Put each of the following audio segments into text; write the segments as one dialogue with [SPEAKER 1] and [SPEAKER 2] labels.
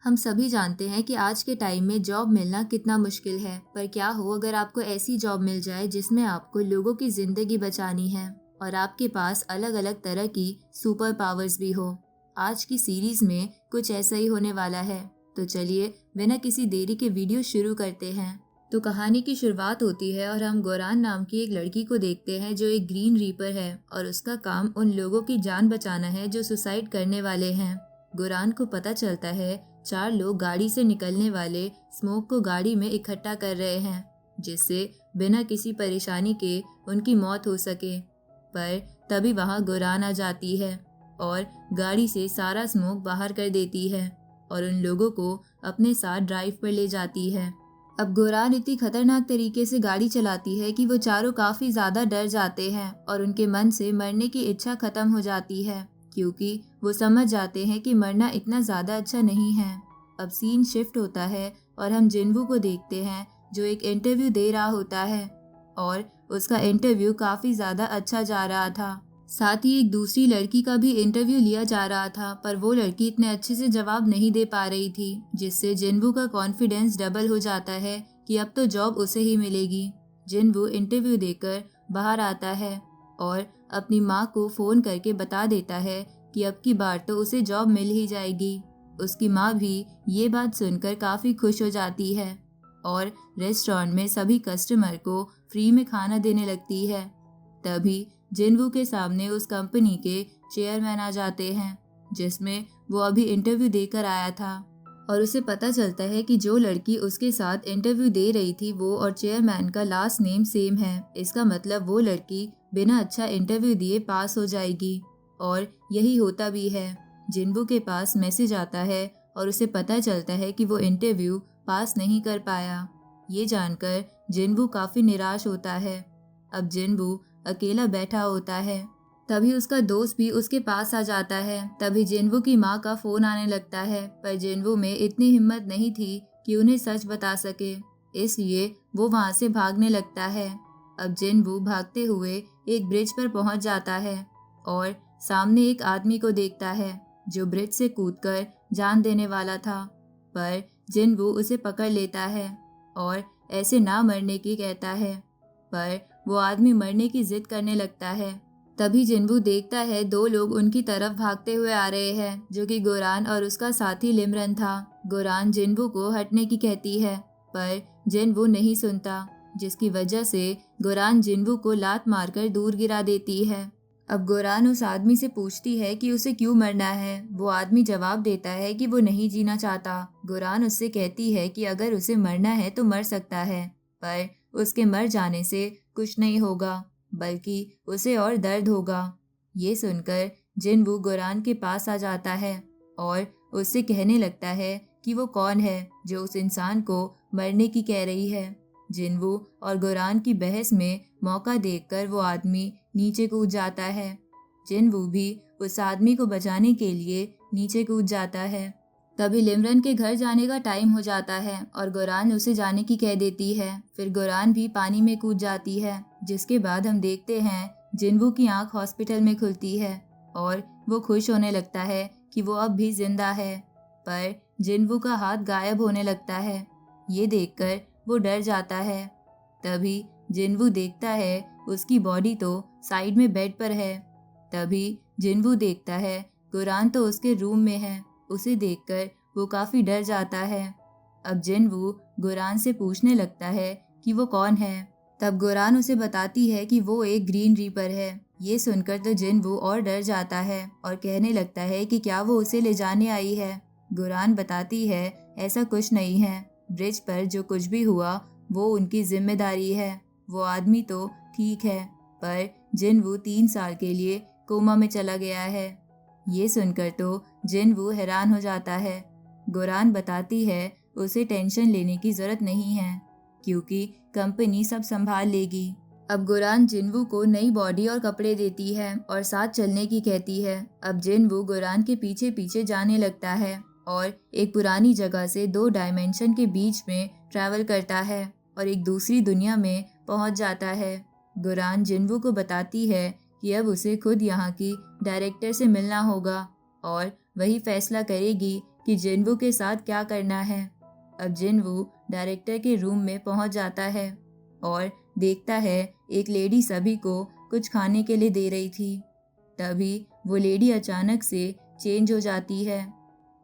[SPEAKER 1] हम सभी जानते हैं कि आज के टाइम में जॉब मिलना कितना मुश्किल है। पर क्या हो अगर आपको ऐसी जॉब मिल जाए जिसमें आपको लोगों की जिंदगी बचानी है और आपके पास अलग अलग तरह की सुपर पावर्स भी हो। आज की सीरीज में कुछ ऐसा ही होने वाला है। तो चलिए बिना किसी देरी के वीडियो शुरू करते हैं। तो कहानी की शुरुआत होती है और हम गोरान नाम की एक लड़की को देखते हैं जो एक ग्रीन रीपर है और उसका काम उन लोगों की जान बचाना है जो सुसाइड करने वाले हैं। गोरान को पता चलता है 4 लोग गाड़ी से निकलने वाले स्मोक को गाड़ी में इकट्ठा कर रहे हैं, जिससे बिना किसी परेशानी के उनकी मौत हो सके। पर तभी वहां गोरान आ जाती है और गाड़ी से सारा स्मोक बाहर कर देती है और उन लोगों को अपने साथ ड्राइव पर ले जाती है। अब गोरान इतनी खतरनाक तरीके से गाड़ी चलाती है कि वो चारों काफी ज्यादा डर जाते हैं और उनके मन से मरने की इच्छा खत्म हो जाती है, क्योंकि वो समझ जाते हैं कि मरना इतना ज्यादा अच्छा नहीं है। अब सीन शिफ्ट होता है और हम जिन्वू को देखते हैं जो एक इंटरव्यू दे रहा होता है और उसका इंटरव्यू काफी ज्यादा अच्छा जा रहा था। साथ ही एक दूसरी लड़की का भी इंटरव्यू लिया जा रहा था, पर वो लड़की इतने अच्छे से जवाब नहीं दे पा रही थी, जिससे जिन्वू का कॉन्फिडेंस डबल हो जाता है कि अब तो जॉब उसे ही मिलेगी। जिन्वू इंटरव्यू देकर बाहर आता है और अपनी माँ को फोन करके बता देता है कि अब की बार तो उसे जॉब मिल ही जाएगी। उसकी माँ भी ये बात सुनकर काफी खुश हो जाती है और रेस्टोरेंट में सभी कस्टमर को फ्री में खाना देने लगती है। तभी जिन्वू के सामने उस कंपनी के चेयरमैन आ जाते हैं, जिसमें वो अभी इंटरव्यू देकर आया था और उसे पता चलता है कि जो लड़की उसके साथ इंटरव्यू दे रही थी वो और चेयरमैन का लास्ट नेम सेम है। इसका मतलब वो लड़की बिना अच्छा इंटरव्यू दिए पास हो जाएगी और यही होता भी है। जिन्वू के पास मैसेज आता है और उसे पता चलता है कि वो इंटरव्यू पास नहीं कर पाया। ये जानकर जिन्वू काफी निराश होता है। अब जिन्वू अकेला बैठा होता है, तभी उसका दोस्त भी उसके पास आ जाता है। तभी जिन्वू की माँ का फोन आने लगता है, पर जिन्वू में इतनी हिम्मत नहीं थी कि उन्हें सच बता सके, इसलिए वो वहाँ से भागने लगता है। अब जिन्वू भागते हुए एक ब्रिज पर पहुँच जाता है और सामने एक आदमी को देखता है जो ब्रिज से कूदकर जान देने वाला था, पर जिन्वू उसे पकड़ लेता है और ऐसे ना मरने की कहता है, पर वो आदमी मरने की जिद करने लगता है। तभी जिन्वू देखता है 2 लोग उनकी तरफ भागते हुए आ रहे हैं, जो कि गोरान और उसका साथी लिमरन था। गोरान जिन्वू को हटने की कहती है, पर जिन्वू नहीं सुनता, जिसकी वजह से गोरान जिन्वू को लात मारकर दूर गिरा देती है। अब गोरान उस आदमी से पूछती है कि उसे क्यों मरना है। वो आदमी जवाब देता है कि वो नहीं जीना चाहता। गोरान उससे कहती है कि अगर उसे मरना है तो मर सकता है, पर उसके मर जाने से कुछ नहीं होगा, बल्कि उसे और दर्द होगा। ये सुनकर जिन्वू गोरान के पास आ जाता है और उससे कहने लगता है कि वो कौन है जो उस इंसान को मरने की कह रही है। जिन्वू और गोरान की बहस में मौका देखकर वो आदमी नीचे कूद जाता है। जिन्वू भी उस आदमी को बचाने के लिए नीचे कूद जाता है। तभी लिमरन के घर जाने का टाइम हो जाता है और गोरान उसे जाने की कह देती है। फिर गोरान भी पानी में कूद जाती है, जिसके बाद हम देखते हैं जिन्वू की आंख हॉस्पिटल में खुलती है और वो खुश होने लगता है कि वो अब भी जिंदा है, पर जिन्वू का हाथ गायब होने लगता है। ये देखकर वो डर जाता है। तभी जिन्वू देखता है उसकी बॉडी तो साइड में बेड पर है। तभी जिन्वू देखता है गोरान तो उसके रूम में है। उसे देखकर वो काफी डर जाता है। अब जिन्वू गोरान से पूछने लगता है कि वो कौन है। तब गोरान उसे बताती है कि वो एक ग्रीन रीपर है। ये सुनकर तो जिन्वू और डर जाता है और कहने लगता है कि क्या वो उसे ले जाने आई है। गोरान बताती है ऐसा कुछ नहीं है, ब्रिज पर जो कुछ भी हुआ वो उनकी जिम्मेदारी है। वो आदमी तो ठीक है, पर जिन्वू 3 साल के लिए कोमा में चला गया है। ये सुनकर तो जिन्वू हैरान हो जाता है। गोरान बताती है उसे टेंशन लेने की जरूरत नहीं है, क्योंकि कंपनी सब संभाल लेगी। अब गोरान जिन्वू को नई बॉडी और कपड़े देती है और साथ चलने की कहती है। अब जिन्वू गोरान के पीछे पीछे जाने लगता है और एक पुरानी जगह से 2 डायमेंशन के बीच में ट्रैवल करता है और एक दूसरी दुनिया में पहुंच जाता है। गोरान जिन्वू को बताती है कि अब उसे खुद यहाँ की डायरेक्टर से मिलना होगा और वही फैसला करेगी कि जिनवू के साथ क्या करना है। अब जिनवू डायरेक्टर के रूम में पहुंच जाता है और देखता है एक लेडी सभी को कुछ खाने के लिए दे रही थी। तभी वो लेडी अचानक से चेंज हो जाती है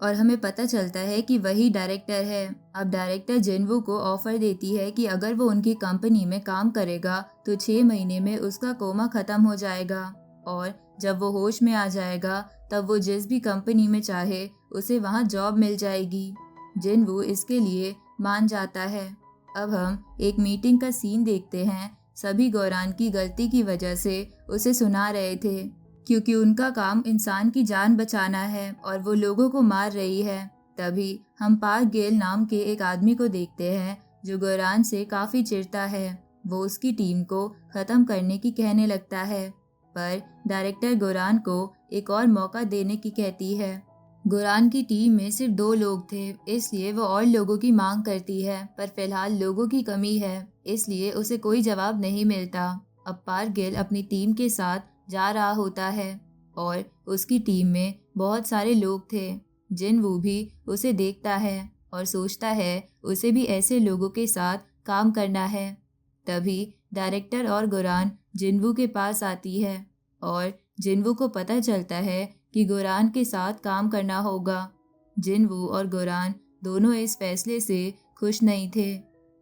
[SPEAKER 1] और हमें पता चलता है कि वही डायरेक्टर है। अब डायरेक्टर जिनवू को ऑफर देती है कि अगर वो उनकी कंपनी में काम करेगा तो 6 महीने में उसका कोमा खत्म हो जाएगा और जब वो होश में आ जाएगा तब वो जिस भी कंपनी में चाहे उसे वहाँ जॉब मिल जाएगी। जिनवू इसके लिए मान जाता है। अब हम एक मीटिंग का सीन देखते हैं। सभी गौरान की गलती की वजह से उसे सुना रहे थे क्योंकि उनका काम इंसान की जान बचाना है और वो लोगों को मार रही है। तभी हम पार्क गेल नाम के एक आदमी को देखते हैं जो गौरान से काफी चिढ़ता है। वो उसकी टीम को खत्म करने की कहने लगता है, पर डायरेक्टर गौरान को एक और मौका देने की कहती है। गौरान की टीम में सिर्फ 2 लोग थे, इसलिए वो और लोगों की मांग करती है, पर फिलहाल लोगों की कमी है, इसलिए उसे कोई जवाब नहीं मिलता। अब पार्क गेल अपनी टीम के साथ जा रहा होता है और उसकी टीम में बहुत सारे लोग थे। जिनवू भी उसे देखता है और सोचता है उसे भी ऐसे लोगों के साथ काम करना है। तभी डायरेक्टर और गौरान जिनवू के पास आती है और जिनवू को पता चलता है कि गौरान के साथ काम करना होगा। जिनवू और गौरान दोनों इस फैसले से खुश नहीं थे,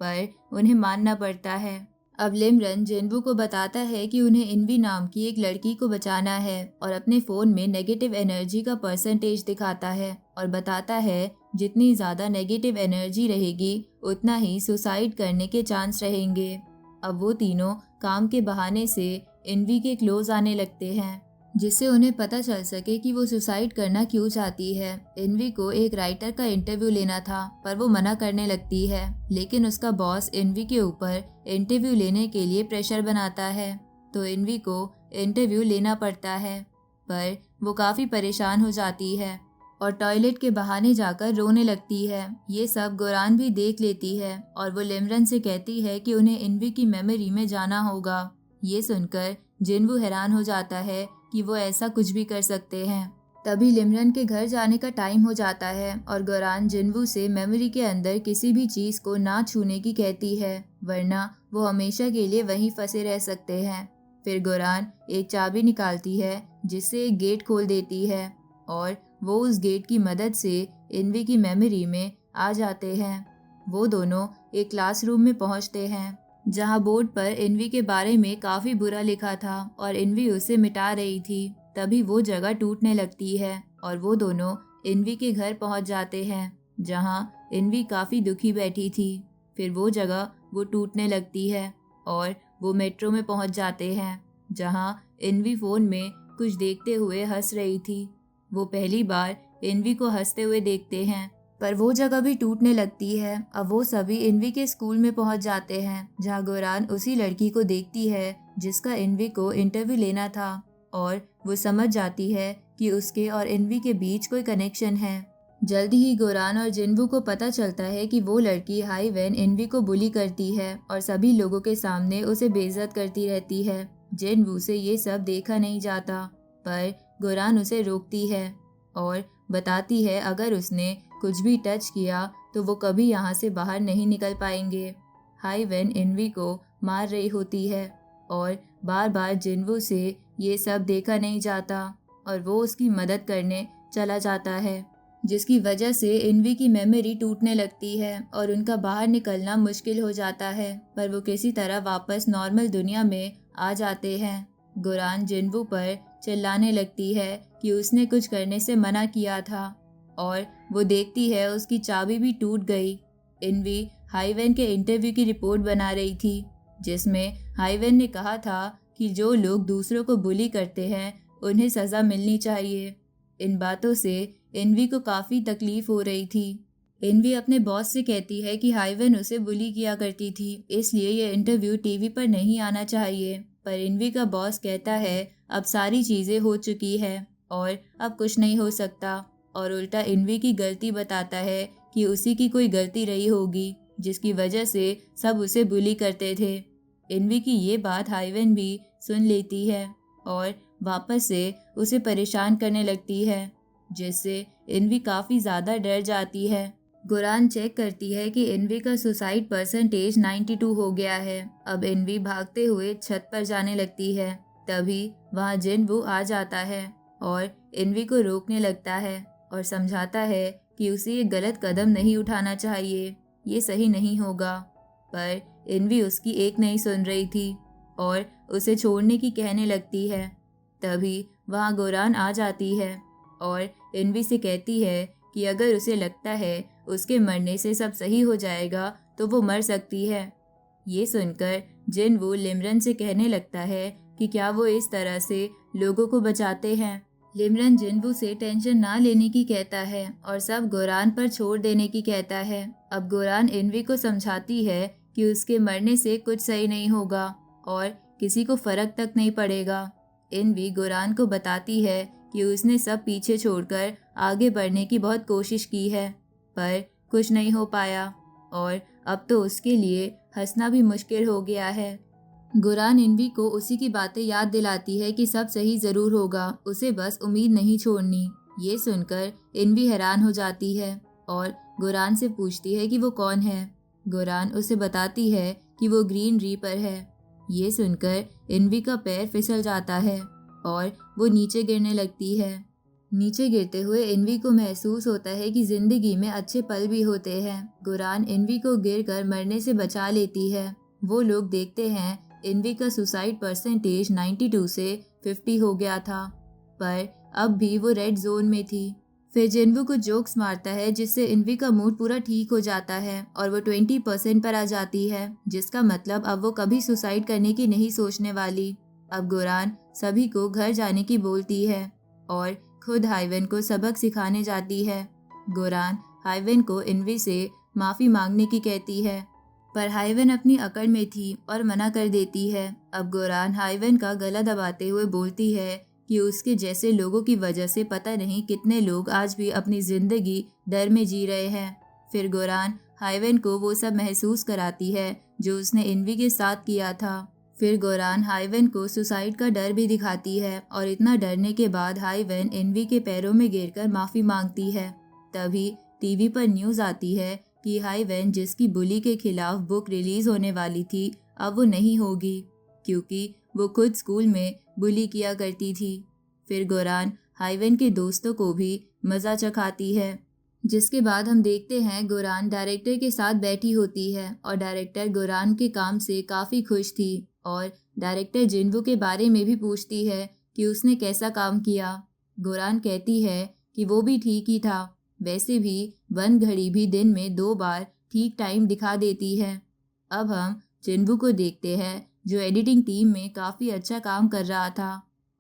[SPEAKER 1] पर उन्हें मानना पड़ता है। अब लिमरन जिनवू को बताता है कि उन्हें इनवी नाम की एक लड़की को बचाना है और अपने फ़ोन में नेगेटिव एनर्जी का परसेंटेज दिखाता है और बताता है जितनी ज़्यादा नेगेटिव एनर्जी रहेगी उतना ही सुसाइड करने के चांस रहेंगे। अब वो तीनों काम के बहाने से इनवी के क्लोज आने लगते हैं जिससे उन्हें पता चल सके कि वो सुसाइड करना क्यों चाहती है। इनवी को एक राइटर का इंटरव्यू लेना था पर वो मना करने लगती है, लेकिन उसका बॉस इनवी के ऊपर इंटरव्यू लेने के लिए प्रेशर बनाता है तो इनवी को इंटरव्यू लेना पड़ता है। पर वो काफ़ी परेशान हो जाती है और टॉयलेट के बहाने जाकर रोने लगती है। ये सब गौरान भी देख लेती है और वो लिमरन से कहती है कि उन्हें इनवी की मेमोरी में जाना होगा। ये सुनकर जिनवू हैरान हो जाता है कि वो ऐसा कुछ भी कर सकते हैं। तभी लिमरन के घर जाने का टाइम हो जाता है और गौरान जिनवू से मेमोरी के अंदर किसी भी चीज को ना छूने की कहती है, वरना वो हमेशा के लिए वहीं फंसे रह सकते हैं। फिर गौरान एक चाबी निकालती है जिससे एक गेट खोल देती है और वो उस गेट की मदद से इनवी की मेमोरी में आ जाते हैं। वो दोनों एक क्लासरूम में पहुंचते हैं जहां बोर्ड पर इनवी के बारे में काफी बुरा लिखा था और इनवी उसे मिटा रही थी। तभी वो जगह टूटने लगती है और वो दोनों इनवी के घर पहुंच जाते हैं जहां इनवी काफी दुखी बैठी थी। फिर वो जगह वो टूटने लगती है और वो मेट्रो में पहुंच जाते हैं जहां इनवी फोन में कुछ देखते हुए हंस रही थी। वो पहली बार इनवी को हंसते हुए देखते हैं, पर वो जगह भी टूटने लगती है। अब वो सभी इनवी के स्कूल में पहुंच जाते हैं जहां गौरान उसी लड़की को देखती है जिसका इनवी को इंटरव्यू लेना था और वो समझ जाती है कि उसके और इनवी के बीच कोई कनेक्शन है। जल्दी ही गौरान और जिनवू को पता चलता है कि वो लड़की हाई वैन इनवी को बुली करती है और सभी लोगों के सामने उसे बेइज्जत करती रहती है। जिनवू से ये सब देखा नहीं जाता, पर गौरान उसे रोकती है और बताती है अगर उसने कुछ भी टच किया तो वो कभी यहाँ से बाहर नहीं निकल पाएंगे। हाई वैन इनवी को मार रही होती है और बार बार जिनवू से ये सब देखा नहीं जाता और वो उसकी मदद करने चला जाता है, जिसकी वजह से इनवी की मेमोरी टूटने लगती है और उनका बाहर निकलना मुश्किल हो जाता है। पर वो किसी तरह वापस नॉर्मल दुनिया में आ जाते हैं। गौरान जिनवू पर चिल्लाने लगती है कि उसने कुछ करने से मना किया था और वो देखती है उसकी चाबी भी टूट गई। इनवी हाईवेन के इंटरव्यू की रिपोर्ट बना रही थी जिसमें हाईवेन ने कहा था कि जो लोग दूसरों को बुली करते हैं उन्हें सज़ा मिलनी चाहिए। इन बातों से इनवी को काफ़ी तकलीफ हो रही थी। इनवी अपने बॉस से कहती है कि हाईवेन उसे बुली किया करती थी, इसलिए यह इंटरव्यू टीवी पर नहीं आना चाहिए। पर इनवी का बॉस कहता है अब सारी चीज़ें हो चुकी है और अब कुछ नहीं हो सकता, और उल्टा इनवी की गलती बताता है कि उसी की कोई गलती रही होगी जिसकी वजह से सब उसे बुली करते थे। इनवी की ये बात हाईवेन भी सुन लेती है और वापस से उसे परेशान करने लगती है, जिससे इनवी काफ़ी ज़्यादा डर जाती है। गुरान चेक करती है कि इनवी का सुसाइड परसेंटेज 92 हो गया है। अब इनवी भागते हुए छत पर जाने लगती है। तभी वहाँ जिनवू आ जाता है और इनवी को रोकने लगता है और समझाता है कि उसे ये गलत कदम नहीं उठाना चाहिए, ये सही नहीं होगा। पर इनवी उसकी एक नहीं सुन रही थी और उसे छोड़ने की कहने लगती है। तभी वहाँ गोरान आ जाती है और इनवी से कहती है कि अगर उसे लगता है उसके मरने से सब सही हो जाएगा तो वो मर सकती है। ये सुनकर जिनवू लिमरन से कहने लगता है कि क्या वो इस तरह से लोगों को बचाते हैं। लिमरन जिनवू से टेंशन ना लेने की कहता है और सब गोरान पर छोड़ देने की कहता है। अब गोरान इनवी को समझाती है कि उसके मरने से कुछ सही नहीं होगा और किसी को फर्क तक नहीं पड़ेगा। इनवी गोरान को बताती है कि उसने सब पीछे छोड़कर आगे बढ़ने की बहुत कोशिश की है पर कुछ नहीं हो पाया और अब तो उसके लिए हंसना भी मुश्किल हो गया है। गुरान इनवी को उसी की बातें याद दिलाती है कि सब सही जरूर होगा, उसे बस उम्मीद नहीं छोड़नी। ये सुनकर इनवी हैरान हो जाती है और गुरान से पूछती है कि वो कौन है। गुरान उसे बताती है कि वो ग्रीन रीपर है। ये सुनकर इनवी का पैर फिसल जाता है और वो नीचे गिरने लगती है। नीचे गिरते हुए इनवी को महसूस होता है कि जिंदगी में अच्छे पल भी होते हैं। गुरान इनवी को गिरकर मरने से बचा लेती है। वो लोग देखते हैं इनवी का सुसाइड परसेंटेज 92 से 50 हो गया था, पर अब भी वो रेड जोन में थी। फिर जिनवू को जोक्स मारता है जिससे इनवी का मूड पूरा ठीक हो जाता है और वो 20% पर आ जाती है, जिसका मतलब अब वो कभी सुसाइड करने की नहीं सोचने वाली। अब गुरान सभी को घर जाने की बोलती है और खुद हाइवेन को सबक सिखाने जाती है। गुरान हाइवेन को इनवी से माफ़ी मांगने की कहती है पर हाइवेन अपनी अकड़ में थी और मना कर देती है। अब गुरान हाइवेन का गला दबाते हुए बोलती है कि उसके जैसे लोगों की वजह से पता नहीं कितने लोग आज भी अपनी जिंदगी डर में जी रहे हैं। फिर गुरान हाइवेन को वो सब महसूस कराती है जो उसने इनवी के साथ किया था। फिर गोरान हाइवेन को सुसाइड का डर भी दिखाती है और इतना डरने के बाद हाइवेन इनवी के पैरों में गिरकर माफ़ी मांगती है। तभी टीवी पर न्यूज़ आती है कि हाइवेन जिसकी बुली के खिलाफ बुक रिलीज होने वाली थी अब वो नहीं होगी क्योंकि वो खुद स्कूल में बुली किया करती थी। फिर गोरान हाइवेन के दोस्तों को भी मज़ा चखाती है, जिसके बाद हम देखते हैं गोरान डायरेक्टर के साथ बैठी होती है और डायरेक्टर गोरान के काम से काफ़ी खुश थी और डायरेक्टर जिनवू के बारे में भी पूछती है कि उसने कैसा काम किया। गोरान कहती है कि वो भी ठीक ही था, वैसे भी वन घड़ी भी दिन में 2 बार ठीक टाइम दिखा देती है। अब हम जिनवू को देखते हैं जो एडिटिंग टीम में काफ़ी अच्छा काम कर रहा था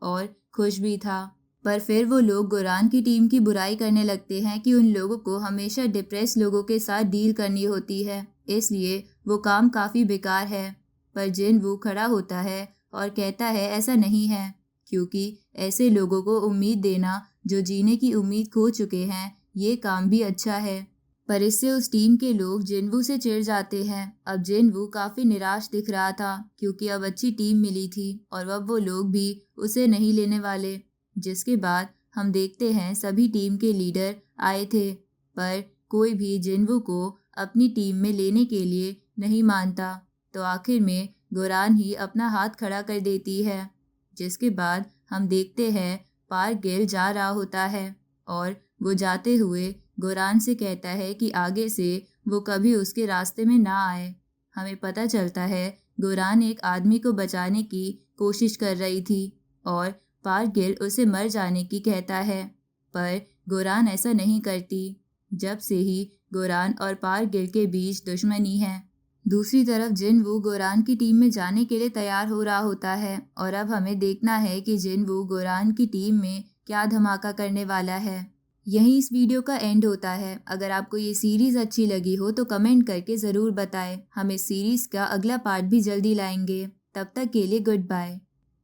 [SPEAKER 1] और खुश भी था, पर फिर वो लोग गोरान की टीम की बुराई करने लगते हैं कि उन लोगों को हमेशा डिप्रेस लोगों के साथ डील करनी होती है, इसलिए वो काम काफ़ी बेकार है। पर जिनवू खड़ा होता है और कहता है ऐसा नहीं है, क्योंकि ऐसे लोगों को उम्मीद देना जो जीने की उम्मीद खो चुके हैं ये काम भी अच्छा है। पर इससे उस टीम के लोग जिनवू से चिढ़ जाते हैं। अब जिनवू काफ़ी निराश दिख रहा था क्योंकि अब अच्छी टीम मिली थी और अब वो लोग भी उसे नहीं लेने वाले। जिसके बाद हम देखते हैं सभी टीम के लीडर आए थे पर कोई भी जिनवू को अपनी टीम में लेने के लिए नहीं मानता, तो आखिर में गोरान ही अपना हाथ खड़ा कर देती है। जिसके बाद हम देखते हैं पार्क गिल जा रहा होता है और वो जाते हुए गोरान से कहता है कि आगे से वो कभी उसके रास्ते में ना आए। हमें पता चलता है गोरान एक आदमी को बचाने की कोशिश कर रही थी और पार्क गिल उसे मर जाने की कहता है, पर गोरान ऐसा नहीं करती। जब से ही गोरान और पार्क गिल के बीच दुश्मनी है। दूसरी तरफ जिनवू गोरान की टीम में जाने के लिए तैयार हो रहा होता है और अब हमें देखना है कि जिनवू गोरान की टीम में क्या धमाका करने वाला है। यहीं इस वीडियो का एंड होता है। अगर आपको ये सीरीज़ अच्छी लगी हो तो कमेंट करके ज़रूर बताएं। हम इस सीरीज़ का अगला पार्ट भी जल्दी लाएंगे। तब तक के लिए गुड बाय।